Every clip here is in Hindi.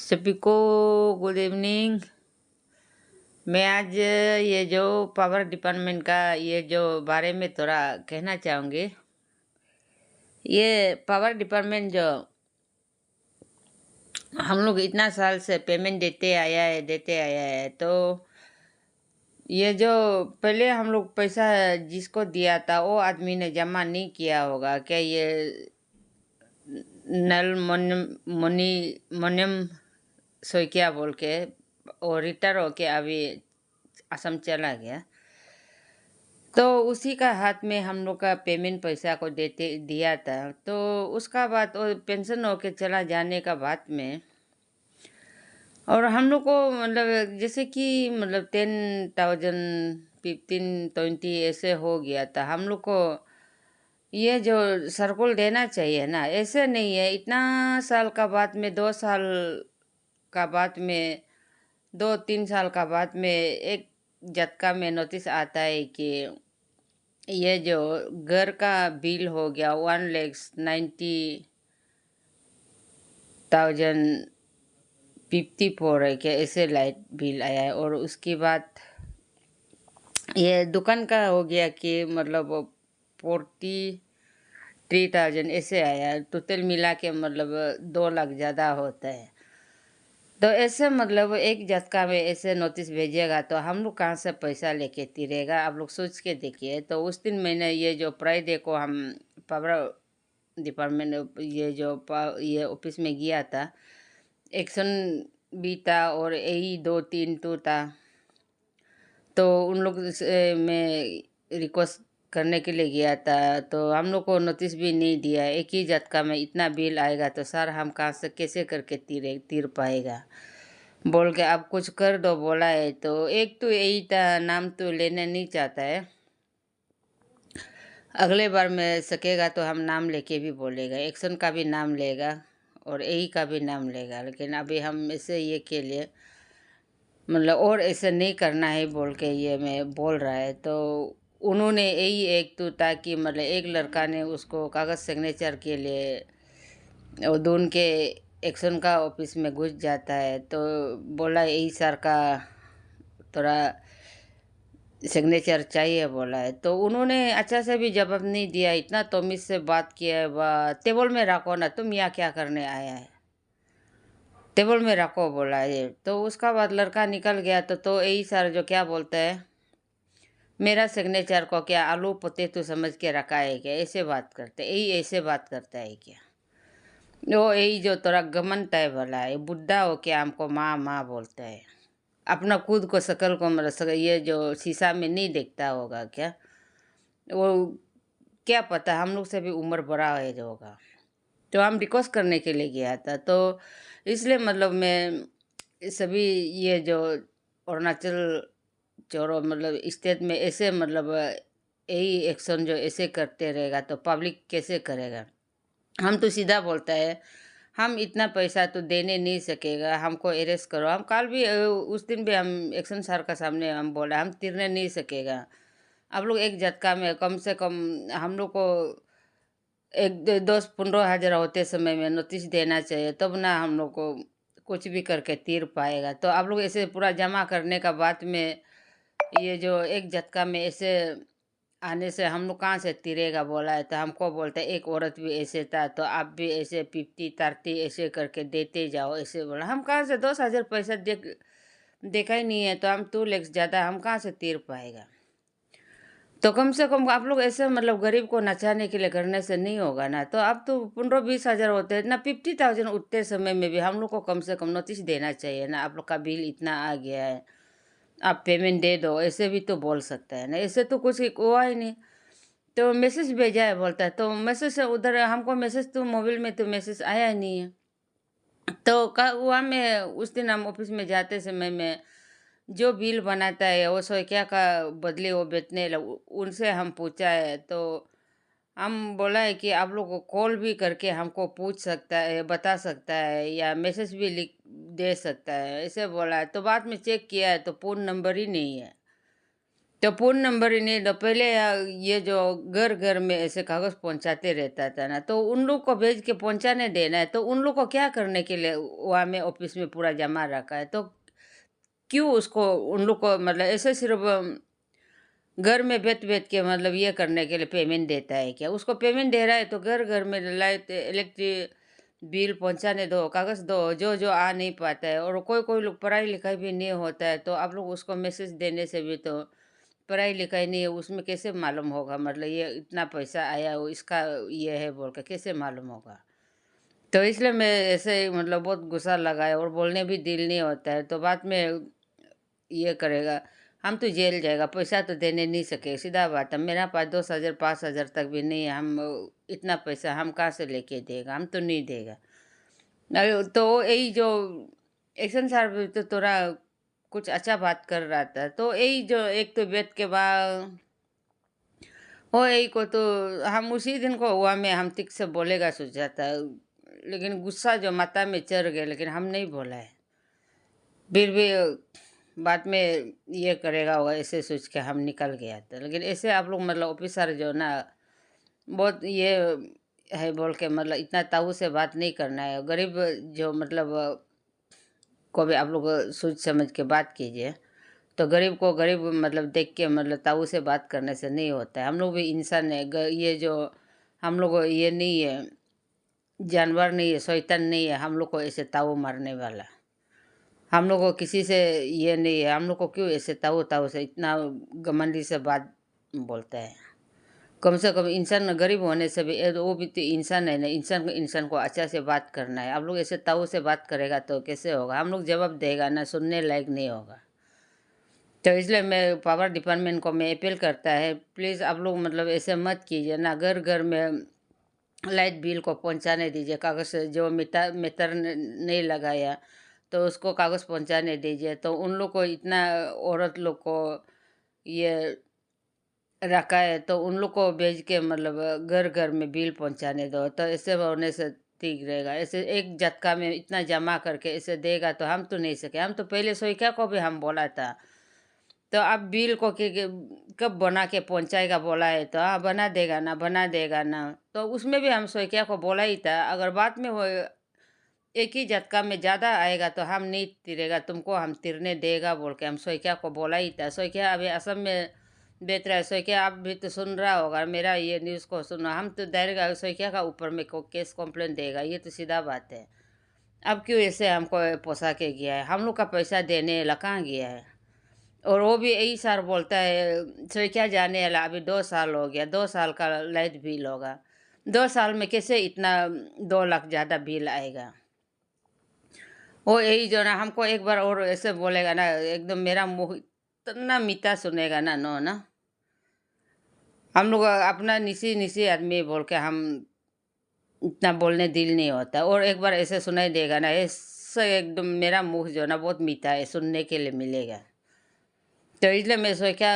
सभी को गुड इवनिंग। मैं आज ये जो पावर डिपार्टमेंट का ये जो बारे में थोड़ा कहना चाहूँगी। ये पावर डिपार्टमेंट जो हम लोग इतना साल से पेमेंट देते आया है, तो ये जो पहले हम लोग पैसा जिसको दिया था वो आदमी ने जमा नहीं किया होगा क्या? ये नल मोनी मोनियम सोइकिया बोल के और रिटायर होके अभी असम चला गया। तो उसी का हाथ में हम लोग का पेमेंट पैसा को देते दिया था। तो उसका बाद वो पेंशन होके चला जाने का बाद में और हम लोग को मतलब जैसे कि मतलब 10,000 1520 ऐसे हो गया था। हम लोग को ये जो सर्कुल देना चाहिए ना, ऐसे नहीं है। इतना साल का बाद में 2 साल का बाद में 2-3 साल का बाद में एक झटका में नोटिस आता है कि ये जो घर का बिल हो गया 1,90,054 है क्या, ऐसे लाइट बिल आया है। और उसके बाद ये दुकान का हो गया कि मतलब 43,000 ऐसे आया। टोटल मिला के मतलब 2 लाख ज़्यादा होता है। तो ऐसे मतलब एक झटका में ऐसे नोटिस भेजिएगा तो हम लोग कहाँ से पैसा लेके तिरेगा? आप लोग सोच के देखिए। तो उस दिन मैंने ये जो फ्राइडे को हम पावर डिपार्टमेंट ये ऑफिस में गया था। एक्शन भी था और यही 2-3 था। तो उन लोग से मैं रिक्वेस्ट करने के लिए गया था। तो हम लोग को नोटिस भी नहीं दिया। एक ही झटका में इतना बिल आएगा तो सर हम कहाँ से कैसे करके तीर पाएगा बोल के आप कुछ कर दो बोला है। तो एक तो यही था, नाम तो लेने नहीं चाहता है। अगले बार में सकेगा तो हम नाम लेके भी बोलेगा, एक्शन का भी नाम लेगा और यही का भी नाम लेगा। लेकिन अभी हम ऐसे ये के लिए मतलब और ऐसे नहीं करना है बोल के ये मैं बोल रहा है। तो उन्होंने यही एक तो ताकि मतलब एक लड़का ने उसको कागज़ सिग्नेचर के लिए और दून के एक्शन का ऑफिस में घुस जाता है। तो बोला यही सर का थोड़ा सिग्नेचर चाहिए बोला है। तो उन्होंने अच्छा से भी जवाब नहीं दिया। इतना तमीज़ से बात किया है, वह टेबल में रखो ना, तुम यहाँ क्या करने आया है, टेबल में रखो बोला है। तो उसका बाद लड़का निकल गया। तो यही सर जो क्या बोलता है, मेरा सिग्नेचर को क्या आलू पोतेतो समझ के रखा है क्या, ऐसे बात करते, यही ऐसे बात करता है क्या? वो यही जो थोड़ा घमंड टाइप वाला है, बुढ़ा हो के हमको माँ माँ बोलता है। अपना खुद को शकल को मतलब ये जो शीशा में नहीं देखता होगा क्या? वो क्या पता, हम लोग से भी उम्र बड़ा है जो होगा। तो हम रिक्वेस्ट करने के लिए गया था। तो इसलिए मतलब मैं सभी ये जो अरुणाचल चोरो मतलब स्टेट में ऐसे मतलब यही एक्शन जो ऐसे करते रहेगा तो पब्लिक कैसे करेगा? हम तो सीधा बोलता है, हम इतना पैसा तो देने नहीं सकेगा, हमको अरेस्ट करो। हम कल भी उस दिन भी हम एक्शन सर का सामने हम बोला हम तिरने नहीं सकेगा। आप लोग एक झटका में कम से कम हम लोग को एक 10-15 हज़ार होते समय में नोटिस देना चाहिए, तब ना हम लोग को कुछ भी करके तीर पाएगा। तो आप लोग ऐसे पूरा जमा करने का बाद में ये जो एक झटका में ऐसे आने से हम लोग कहाँ से तिरेगा बोला है। तो हमको बोलते एक औरत भी ऐसे था तो आप भी ऐसे 50-30 ऐसे करके देते जाओ, ऐसे बोला। हम कहाँ से 10,000 पैसा देखा ही नहीं है, तो हम 2 लाख ज़्यादा हम कहाँ से तीर पाएगा? तो कम से कम आप लोग ऐसे मतलब गरीब को नचाने के लिए करने से नहीं होगा ना। तो अब तो 15-20 हज़ार होते हैं ना, 50,000 उठते समय में भी हम लोग को कम से कम नोटिस देना चाहिए ना। आप लोग का बिल इतना आ गया है, आप पेमेंट दे दो, ऐसे भी तो बोल सकता है ना। ऐसे तो कुछ हुआ ही नहीं। तो मैसेज भेजा है बोलता है। तो मैसेज से उधर हमको मैसेज तो मोबाइल में तो मैसेज आया ही नहीं है। तो वहाँ में उस दिन हम ऑफिस में जाते समय में जो बिल बनाता है वो सो क्या का बदले वो बेचने लग उनसे हम पूछा है। तो हम बोला है कि आप लोग को कॉल भी करके हमको पूछ सकता है, बता सकता है, या मैसेज भी लिख दे सकता है, ऐसे बोला है। तो बाद में चेक किया है तो फ़ोन नंबर ही नहीं है। तो फ़ोन नंबर ही नहीं, तो पहले ये जो घर घर में ऐसे कागज़ पहुँचाते रहता था ना, तो उन लोग को भेज के पहुँचाने देना है, तो उन लोग को क्या करने के लिए वहाँ में ऑफ़िस में पूरा जमा रखा है, तो क्यों उसको उन लोग को मतलब ऐसे सिर्फ़ घर में बैठ-बैठ के मतलब ये करने के लिए पेमेंट देता है क्या? उसको पेमेंट दे रहा है तो घर-घर में लाइट, इलेक्ट्रिक बिल पहुँचाने दो, कागज़ दो, जो-जो आ नहीं पाता है और कोई-कोई लोग पढ़ाई-लिखाई भी नहीं होता है, तो आप लोग उसको मैसेज देने से भी तो पढ़ाई-लिखाई नहीं है, उसमें कैसे मालूम होगा मतलब ये इतना पैसा आया वो इसका ये है बोल के कैसे मालूम होगा? तो इसलिए मैं ऐसे ही मतलब बहुत गुस्सा लगा है और बोलने भी दिल नहीं होता है, तो बाद में ये करेगा, हम तो जेल जाएगा, पैसा तो देने नहीं सके, सीधा बात है। मेरा पास 10,000 5,000 तक भी नहीं है, हम इतना पैसा हम कहाँ से लेके देगा? हम तो नहीं देगा। तो यही जो एक्शन सर भी तो थोड़ा कुछ अच्छा बात कर रहा था, तो यही जो एक तो बेट के बाद वो यही को तो हम उसी दिन को हुआ में हम ठीक से बोलेगा सोचा था, लेकिन गुस्सा जो माथा में चढ़ गया, लेकिन हम नहीं बोला है। फिर भी बाद में ये करेगा वो ऐसे सोच के हम निकल गया था। लेकिन ऐसे आप लोग मतलब ऑफिसर जो ना बहुत ये है बोल के मतलब इतना ताऊ से बात नहीं करना है। गरीब जो मतलब को भी आप लोग सोच समझ के बात कीजिए। तो गरीब को गरीब मतलब देख के मतलब ताऊ से बात करने से नहीं होता है। हम लोग भी इंसान है, ये जो हम लोग ये नहीं है, जानवर नहीं है, शैतान नहीं है हम लोग को ऐसे ताऊ मारने वाला। हम लोग को किसी से ये नहीं है, हम लोग को क्यों ऐसे ताऊ ताऊ से इतना घमंडी से बात बोलता है। कम से कम इंसान गरीब होने से भी वो भी तो इंसान है ना, इंसान को अच्छा से बात करना है। आप लोग ऐसे ताऊ से बात करेगा तो कैसे होगा? हम लोग जवाब देगा ना, सुनने लायक नहीं होगा। तो इसलिए मैं पावर डिपार्टमेंट को मैं अपील करता है, प्लीज़ आप लोग मतलब ऐसे मत कीजिए ना, घर घर में लाइट बिल को पहुंचाने दीजिए। कागज़ जो मीटर नहीं लगाया तो उसको कागज़ पहुंचाने दीजिए। तो उन लोग को इतना औरत लोग को ये रखा है, तो उन लोग को भेज के मतलब घर घर में बिल पहुंचाने दो, तो ऐसे होने से ठीक रहेगा। ऐसे एक झटका में इतना जमा करके ऐसे देगा तो हम तो नहीं सके। हम तो पहले सोईका को भी हम बोला था, तो अब बिल को कब बना के पहुंचाएगा बोला है, तो हाँ बना देगा ना, बना देगा ना। तो उसमें भी हम सोईका को बोला ही था, अगर बाद में वो एक ही झटका में ज़्यादा आएगा तो हम नहीं तिरेगा, तुमको हम तिरने देगा बोल के हम सोईका को बोला ही था। सोईका अभी असम में बेच रहा है। सोईका आप भी तो सुन रहा होगा मेरा ये न्यूज़ को सुनो, हम तो डायरेक्ट सोईका का ऊपर में केस कंप्लेंट देगा, ये तो सीधा बात है। अब क्यों ऐसे हमको पोसा के गया है? हम लोग का पैसा देने ला कहाँ गया है? और वो भी यही सर बोलता है, क्या जाने वाला, अभी 2 साल हो गया, 2 साल का लाइट बिल होगा, 2 साल में कैसे इतना 2 लाख ज़्यादा बिल आएगा? वो यही जो ना हमको एक बार और ऐसे बोलेगा ना, एकदम मेरा मुंह इतना मीठा सुनेगा ना, नो ना, हम लोग अपना निसी निसी आदमी बोल के हम इतना बोलने दिल नहीं होता। और एक बार ऐसे सुनाई देगा ना, ऐसे एकदम मेरा मुंह जो ना बहुत मीठा है, सुनने के लिए मिलेगा। तो इसलिए मैं सोचा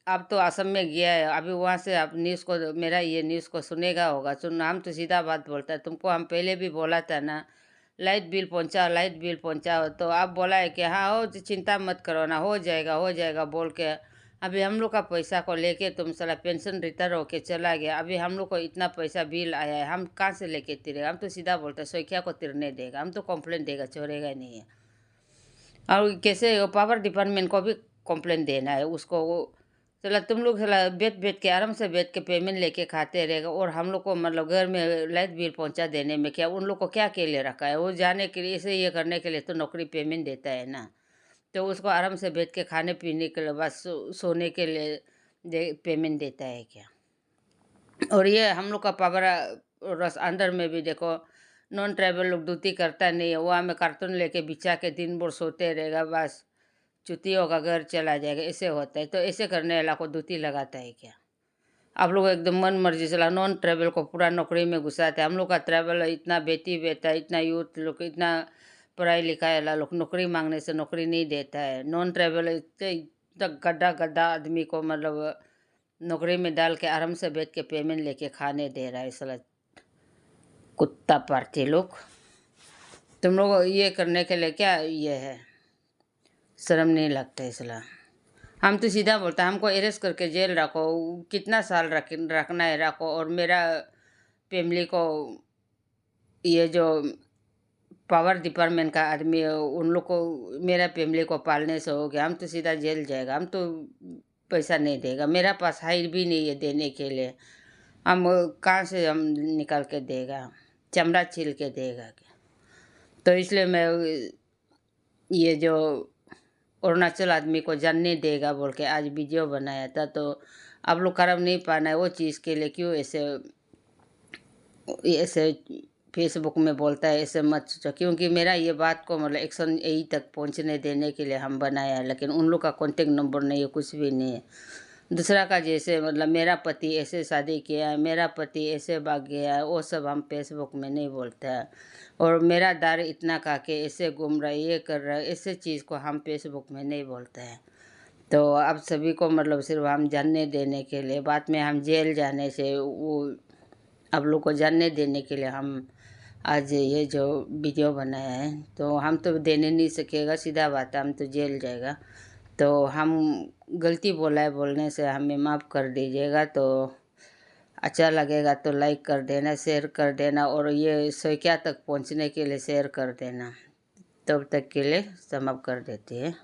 अब तो असम में गया है, अभी वहाँ से आप न्यूज़ को मेरा ये न्यूज़ को सुनेगा होगा, सुन हम तो सीधा बात बोलता है, तुमको हम पहले भी बोला था ना, लाइट बिल पहुँचाओ, लाइट बिल पहुँचाओ, तो आप बोला है कि हाँ हो चिंता मत करो ना, हो जाएगा बोल के अभी हम लोग का पैसा को लेके तुम साला पेंशन रिटर्न होके चला गया। अभी हम लोग को इतना पैसा बिल आया है, हम कहाँ से लेके तिरेगा? हम तो सीधा बोलते हैं सोइकिया को तिरने देगा, हम तो कंप्लेंट देगा, छोड़ेगा नहीं है। और कैसे वो पावर डिपार्टमेंट को भी कंप्लेंट देना है उसको। वो चला तुम लोग चला बैठ बैठ के आराम से बैठ के पेमेंट लेके खाते रहेगा, और हम लोग को मतलब घर में लाइट बिल पहुंचा देने में क्या उन लोग को क्या के लिए रखा है? वो जाने के लिए ऐसे ये करने के लिए तो नौकरी पेमेंट देता है ना, तो उसको आराम से बैठ के खाने पीने के लिए बस सोने के लिए पेमेंट देता है क्या? और ये हम लोग का पावर रस अंदर में भी देखो, नॉन ट्राइबल लोग ड्यूटी करता नहीं है, वहाँ में कार्टून लेके बिछा के दिन भर सोते रहेगा, बस छुट्टी होगा घर चला जाएगा, ऐसे होता है। तो ऐसे करने वाला को ड्यूटी लगाता है क्या? आप लोग एकदम मन मर्जी चला नॉन ट्राइबल को पूरा नौकरी में घुसाते हैं। हम लोग का ट्राइबल इतना बेटी बेटा इतना यूथ लोग इतना पढ़ाई लिखाई वाला लोग नौकरी मांगने से नौकरी नहीं देता है। नॉन ट्राइबल इतने इतना गड्ढा गड्ढा आदमी को मतलब नौकरी में डाल के आराम से बैठ के पेमेंट लेके खाने दे रहा है साला कुत्ता पार्टी लोग। तुम लोग ये करने के लिए क्या ये है, शर्म नहीं लगता है साला? हम तो सीधा बोलते हैं, हमको अरेस्ट करके जेल रखो, कितना साल रखना है रखो, और मेरा फैमिली को, ये जो पावर डिपार्टमेंट का आदमी है उन लोग को, मेरा फैमिली को पालने से हो गया, हम तो सीधा जेल जाएगा, हम तो पैसा नहीं देगा, मेरा पास हाइट भी नहीं है देने के लिए, हम कहाँ से हम निकाल के देगा, चमड़ा छील के देगा क्या? तो इसलिए मैं ये जो अरुणाचल आदमी को जानने देगा बोल के आज वीडियो बनाया था। तो आप लोग कर्म नहीं पाना है वो चीज़ के लिए, क्यों ऐसे ऐसे फेसबुक में बोलता है, ऐसे मत सोचो, क्योंकि मेरा ये बात को मतलब एक्शन यही तक पहुंचने देने के लिए हम बनाया है, लेकिन उन लोग का कॉन्टेक्ट नंबर नहीं है, कुछ भी नहीं है। दूसरा का जैसे मतलब मेरा पति ऐसे शादी किया है, मेरा पति ऐसे भाग गया है, वो सब हम फेसबुक में नहीं बोलते हैं। और मेरा दार इतना खा के ऐसे घूम रहा है, ये कर रहा है, ऐसे चीज़ को हम फेसबुक में नहीं बोलते हैं। तो अब सभी को मतलब सिर्फ हम जानने देने के लिए, बाद में हम जेल जाने से वो आप लोग को जानने देने के लिए हम आज ये जो वीडियो बनाया है। तो हम तो देने नहीं सकेगा, सीधा बात है, हम तो जेल जाएगा। तो हम गलती बोला है, बोलने से हमें माफ़ कर दीजिएगा। तो अच्छा लगेगा तो लाइक कर देना, शेयर कर देना, और ये संख्या तक पहुंचने के लिए शेयर कर देना। तब तक के लिए समाप्त कर देते हैं।